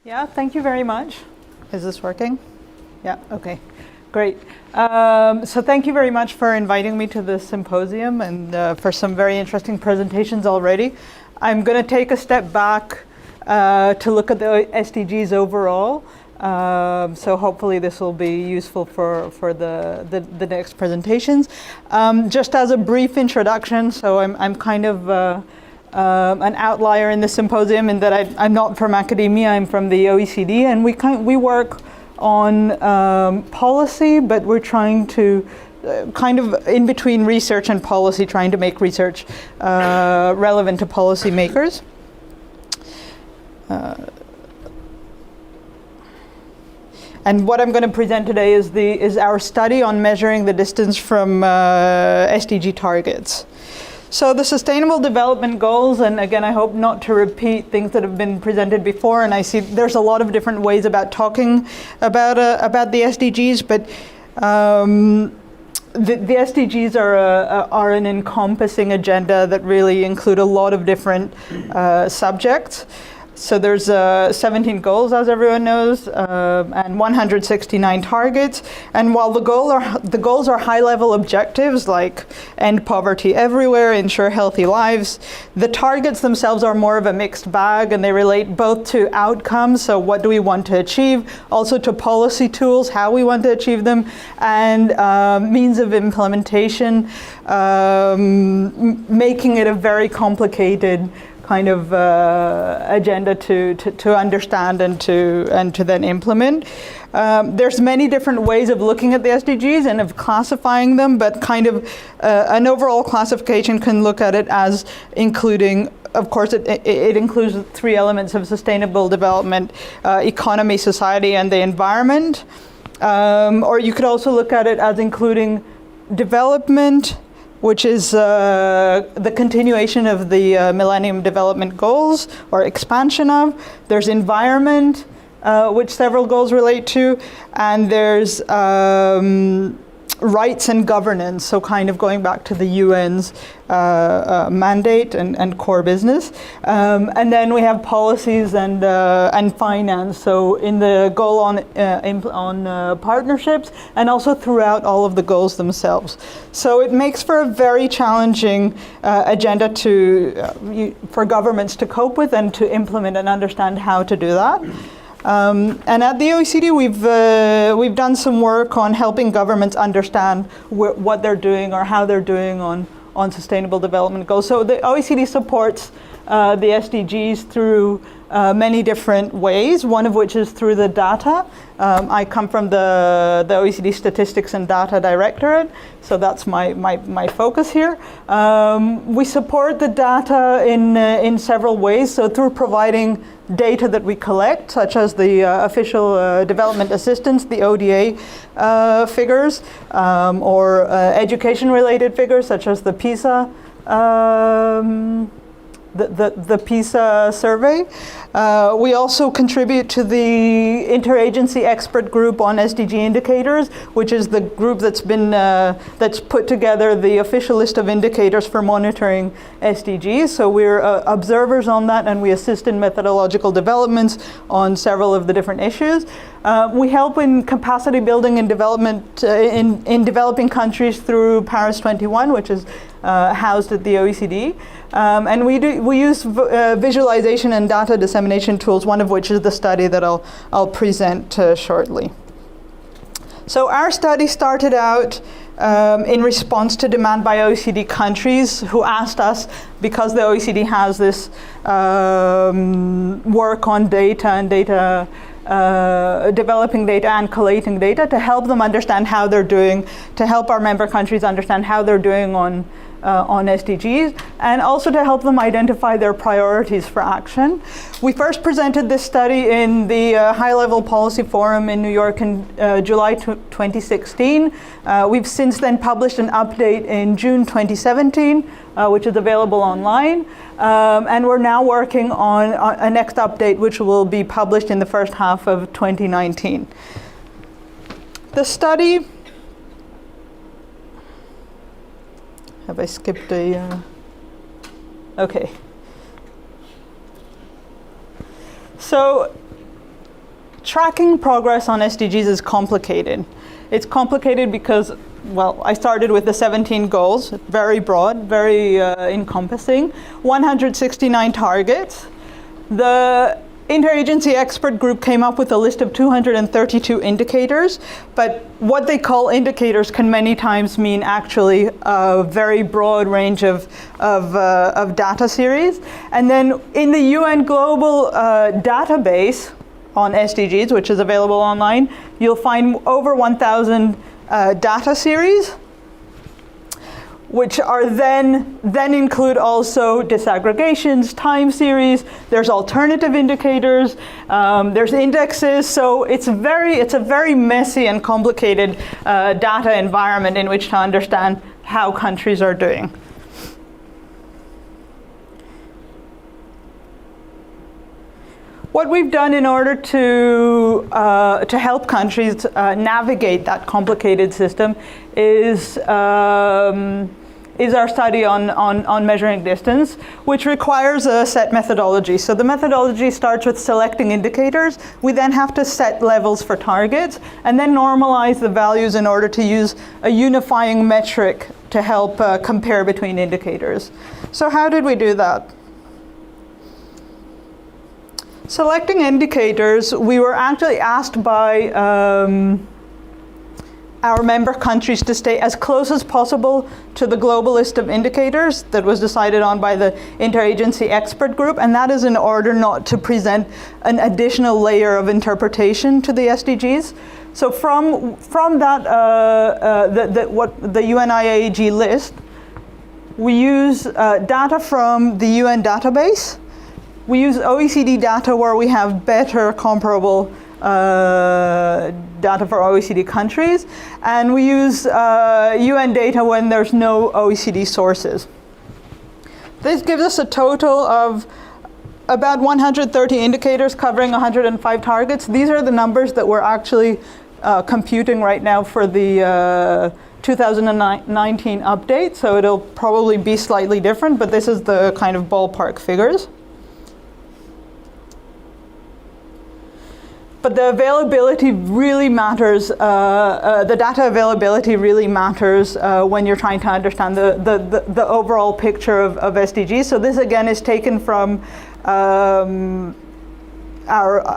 Yeah, thank you very much. Is this working? Yeah, okay, great. So thank you very much for inviting me to this symposium and for some very interesting presentations already. I'm going to take a step back to look at the SDGs overall. So hopefully this will be useful for the next presentations. Just as a brief introduction, so I'm kind of an outlier in the symposium in that I'm not from academia, I'm from the OECD, and we work on policy, but we're trying to kind of in between research and policy, trying to make research relevant to policymakers. And what I'm going to present today is our study on measuring the distance from SDG targets. So the Sustainable Development Goals, and again, I hope not to repeat things that have been presented before, and I see there's a lot of different ways about talking about the SDGs, but the SDGs are an encompassing agenda that really include a lot of different subjects. So there's 17 goals, as everyone knows, and 169 targets. And while the goals are high-level objectives like end poverty everywhere, ensure healthy lives, the targets themselves are more of a mixed bag, and they relate both to outcomes, so what do we want to achieve, also to policy tools, how we want to achieve them, and means of implementation, making it a very complicated kind of agenda to understand and to then implement. There's many different ways of looking at the SDGs and of classifying them, but kind of an overall classification can look at it as including, of course, it includes three elements of sustainable development: economy, society, and the environment. Or you could also look at it as including development, which is the continuation of the Millennium Development Goals, or expansion of. There's environment, which several goals relate to, and there's rights and governance, so kind of going back to the UN's mandate and core business. And then we have policies and finance, so in the goal on partnerships, and also throughout all of the goals themselves. So it makes for a very challenging agenda for governments to cope with and to implement and understand how to do that. And at the OECD, we've done some work on helping governments understand what they're doing or how they're doing on sustainable development goals. So the OECD supports the SDGs through many different ways, one of which is through the data. I come from the OECD Statistics and Data Directorate, so that's my focus here. We support the data in several ways, so through providing data that we collect, such as the official development assistance, the ODA figures, or education-related figures, such as the PISA the PISA survey. We also contribute to the Interagency Expert Group on SDG Indicators, which is the group that's put together the official list of indicators for monitoring SDGs. So we're observers on that, and we assist in methodological developments on several of the different issues. We help in capacity building and development in developing countries through Paris 21, which is housed at the OECD. And we use visualization and data dissemination tools, one of which is the study that I'll present shortly. So our study started out in response to demand by OECD countries who asked us, because the OECD has this work on data and data, developing data and collating data, to help them understand how they're doing, to help our member countries understand how they're doing on SDGs, and also to help them identify their priorities for action. We first presented this study in the High-Level Policy Forum in New York in July 2016. We've since then published an update in June 2017, which is available online. And we're now working on a next update, which will be published in the first half of 2019. The study, have I skipped a, okay. So tracking progress on SDGs is complicated. It's complicated because, well, I started with the 17 goals, very broad, very encompassing, 169 targets. The interagency expert group came up with a list of 232 indicators, but what they call indicators can many times mean actually a very broad range of data series. And then in the UN Global Database on SDGs, which is available online, you'll find over 1,000 data series, which are then include also disaggregations, time series, there's alternative indicators, there's indexes, so it's a very messy and complicated data environment in which to understand how countries are doing. What we've done in order to help countries navigate that complicated system is our study on measuring distance, which requires a set methodology. So the methodology starts with selecting indicators. We then have to set levels for targets and then normalize the values in order to use a unifying metric to help compare between indicators. So how did we do that? Selecting indicators, we were actually asked by our member countries to stay as close as possible to the global list of indicators that was decided on by the interagency expert group, and that is in order not to present an additional layer of interpretation to the SDGs. So from that, what the UN-IAG list, we use data from the UN database. We use OECD data where we have better comparable data for OECD countries, and we use UN data when there's no OECD sources. This gives us a total of about 130 indicators covering 105 targets. These are the numbers that we're actually computing right now for the 2019 update, so it'll probably be slightly different, but this is the kind of ballpark figures. But the availability really matters, the data availability really matters when you're trying to understand the overall picture of SDGs. So this again is taken from our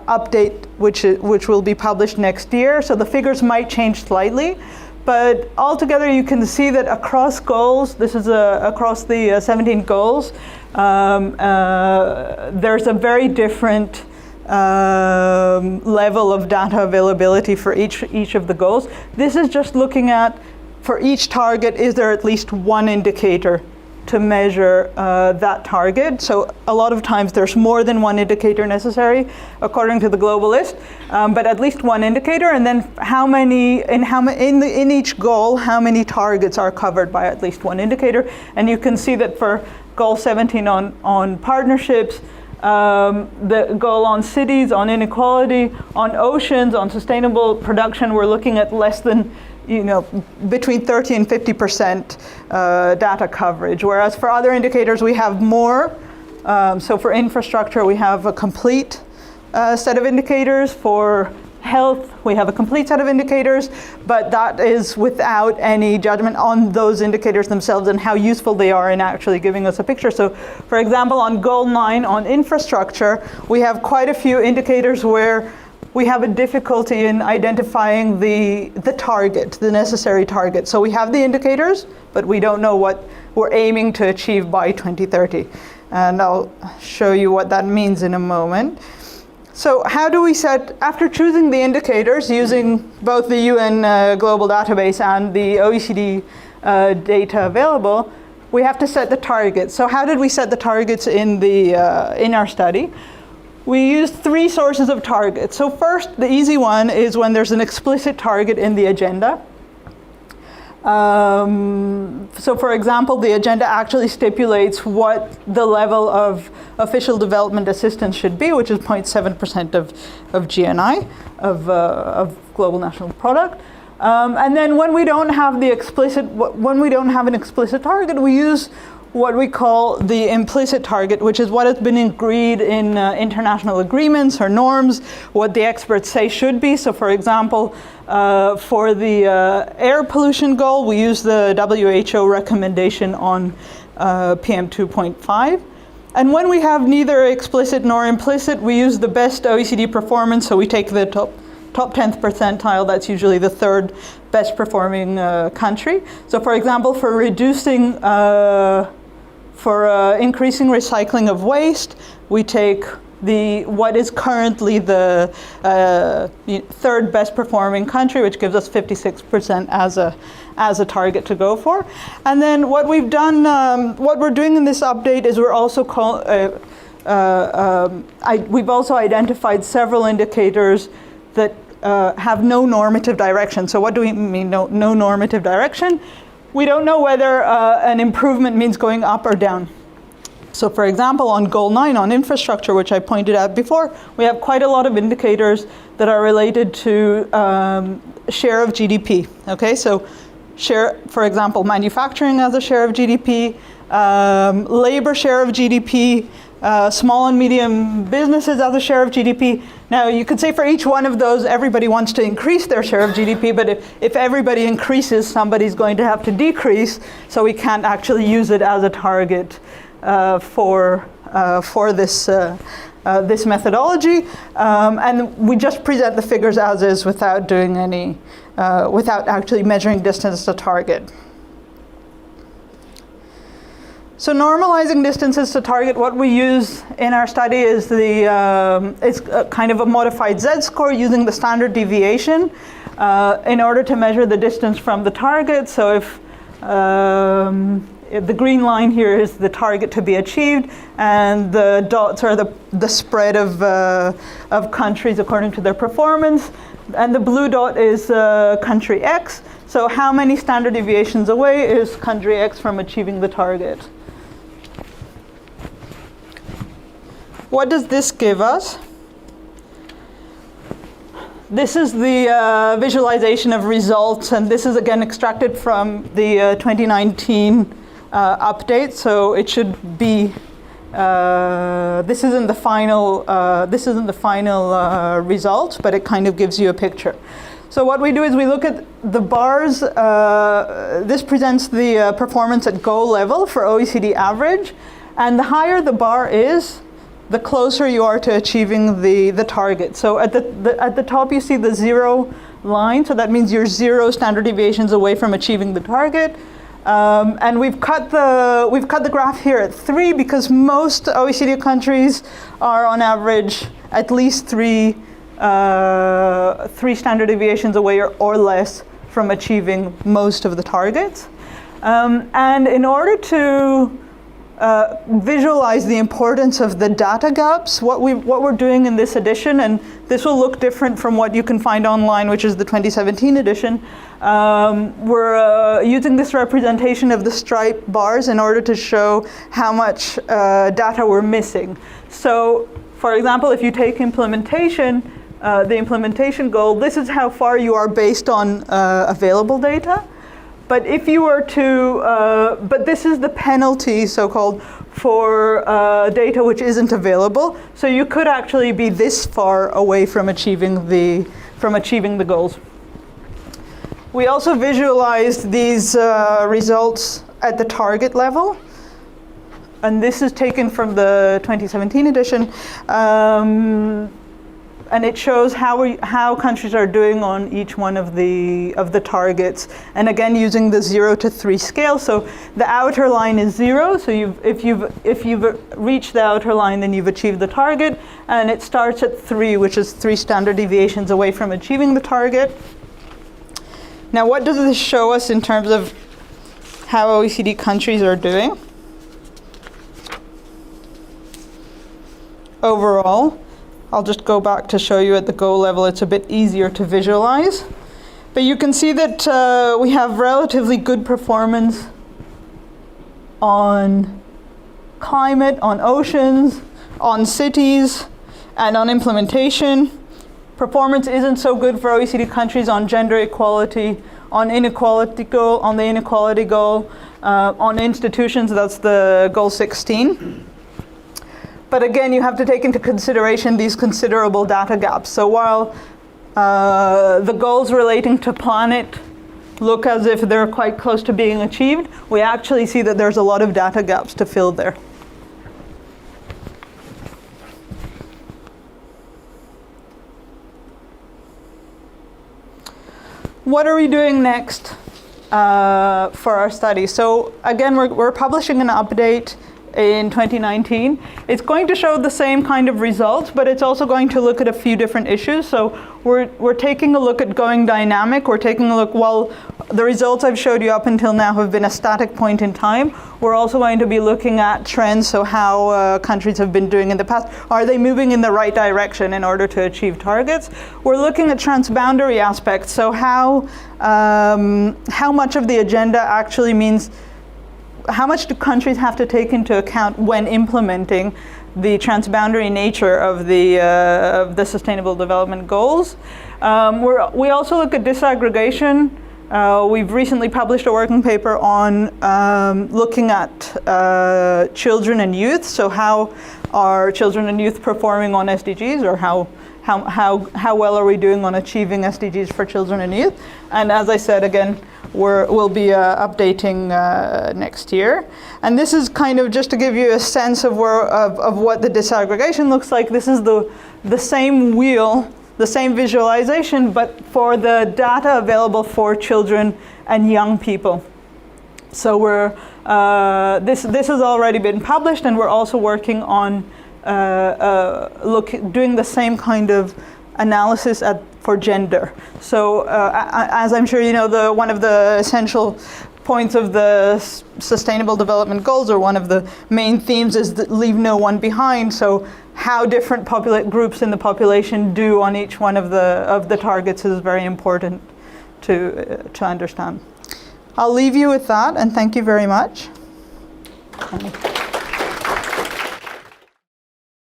update, which will be published next year. So the figures might change slightly, but altogether you can see that across goals, this is across the 17 goals, there's a very different level of data availability for each of the goals. This is just looking at, for each target, is there at least one indicator to measure that target? So a lot of times there's more than one indicator necessary according to the global list, but at least one indicator, and then how many, in each goal, how many targets are covered by at least one indicator. And you can see that for goal 17 on partnerships, the goal on cities, on inequality, on oceans, on sustainable production, we're looking at less than, between 30 and 50% data coverage. Whereas for other indicators, we have more. So for infrastructure, we have a complete set of indicators. For health, we have a complete set of indicators, but that is without any judgment on those indicators themselves and how useful they are in actually giving us a picture. So for example, on goal 9 on infrastructure, we have quite a few indicators where we have a difficulty in identifying the target, the necessary target. So we have the indicators, but we don't know what we're aiming to achieve by 2030. And I'll show you what that means in a moment. So how do we set, after choosing the indicators using both the UN Global Database and the OECD data available, we have to set the targets. So how did we set the targets in our study? We used 3 sources of targets. So first, the easy one is when there's an explicit target in the agenda. So for example, the agenda actually stipulates what the level of official development assistance should be, which is 0.7% of GNI, of global national product. And then when we don't have an explicit target, we use what we call the implicit target, which is what has been agreed in international agreements or norms, what the experts say should be. So for example, for the air pollution goal, we use the WHO recommendation on PM 2.5. And when we have neither explicit nor implicit, we use the best OECD performance. So we take the top 10th percentile, that's usually the third best performing country. So for example, for reducing, increasing recycling of waste, we take what is currently the third best performing country, which gives us 56% as a target to go for. And then what we've done, what we're doing in this update is we're also we've also identified several indicators that have no normative direction. So what do we mean no normative direction? We don't know whether an improvement means going up or down. So for example, on goal 9, on infrastructure, which I pointed out before, we have quite a lot of indicators that are related to share of GDP. Okay, so share, for example, manufacturing as a share of GDP, labor share of GDP, small and medium businesses as a share of GDP. Now, you could say for each one of those, everybody wants to increase their share of GDP, but if everybody increases, somebody's going to have to decrease, so we can't actually use it as a target for this methodology, and we just present the figures as is without doing any, without actually measuring distance to target. So normalizing distances to target, what we use in our study is it's kind of a modified Z-score using the standard deviation in order to measure the distance from the target. So if the green line here is the target to be achieved, and the dots are the spread of countries according to their performance, and the blue dot is country X. So how many standard deviations away is country X from achieving the target? What does this give us? This is the visualization of results, and this is again extracted from the 2019 update. So it should be. This isn't the final. This isn't the final result, but it kind of gives you a picture. So what we do is we look at the bars. This presents the performance at goal level for OECD average, and the higher the bar is, the closer you are to achieving the target. So at the top you see the 0 line, so that means you're 0 standard deviations away from achieving the target. And we've cut the graph here at 3 because most OECD countries are on average at least 3 standard deviations away or less from achieving most of the targets. And in order to visualize the importance of the data gaps, what we're doing in this edition, and this will look different from what you can find online, which is the 2017 edition, we're using this representation of the striped bars in order to show how much data we're missing. So, for example, if you take implementation, the implementation goal, this is how far you are based on available data. But if you were to, but this is the penalty, so-called, for data which isn't available. So you could actually be this far away from achieving the goals. We also visualized these results at the target level, and this is taken from the 2017 edition. And it shows how countries are doing on each one of the targets, and again using the 0 to 3 scale. So the outer line is 0. So if you've reached the outer line, then you've achieved the target, and it starts at 3, which is 3 standard deviations away from achieving the target. Now, what does this show us in terms of how OECD countries are doing overall? I'll just go back to show you at the goal level. It's a bit easier to visualize. But you can see that we have relatively good performance on climate, on oceans, on cities, and on implementation. Performance isn't so good for OECD countries on gender equality, on the inequality goal, On institutions, that's the goal 16. But again, you have to take into consideration these considerable data gaps. So while the goals relating to planet look as if they're quite close to being achieved, we actually see that there's a lot of data gaps to fill there. What are we doing next for our study? So again, we're publishing an update in 2019. It's going to show the same kind of results, but it's also going to look at a few different issues. So we're taking a look at going dynamic. We're taking a look, well, the results I've showed you up until now have been a static point in time. We're also going to be looking at trends, so how countries have been doing in the past. Are they moving in the right direction in order to achieve targets? We're looking at transboundary aspects, so how much of the agenda actually means, how much do countries have to take into account when implementing the transboundary nature of the Sustainable Development Goals? We also look at disaggregation. We've recently published a working paper on looking at children and youth. So how are children and youth performing on SDGs, or how well are we doing on achieving SDGs for children and youth? And as I said, again, we'll be updating next year. And this is kind of just to give you a sense of what the disaggregation looks like. This is the same wheel, the same visualization, but for the data available for children and young people. So this has already been published, and we're also working on doing the same kind of analysis for gender. So as I'm sure you know, one of the essential points of the Sustainable Development Goals, or one of the main themes, is that leave no one behind. So how different groups in the population do on each one of the targets is very important to understand. I'll leave you with that, and thank you very much.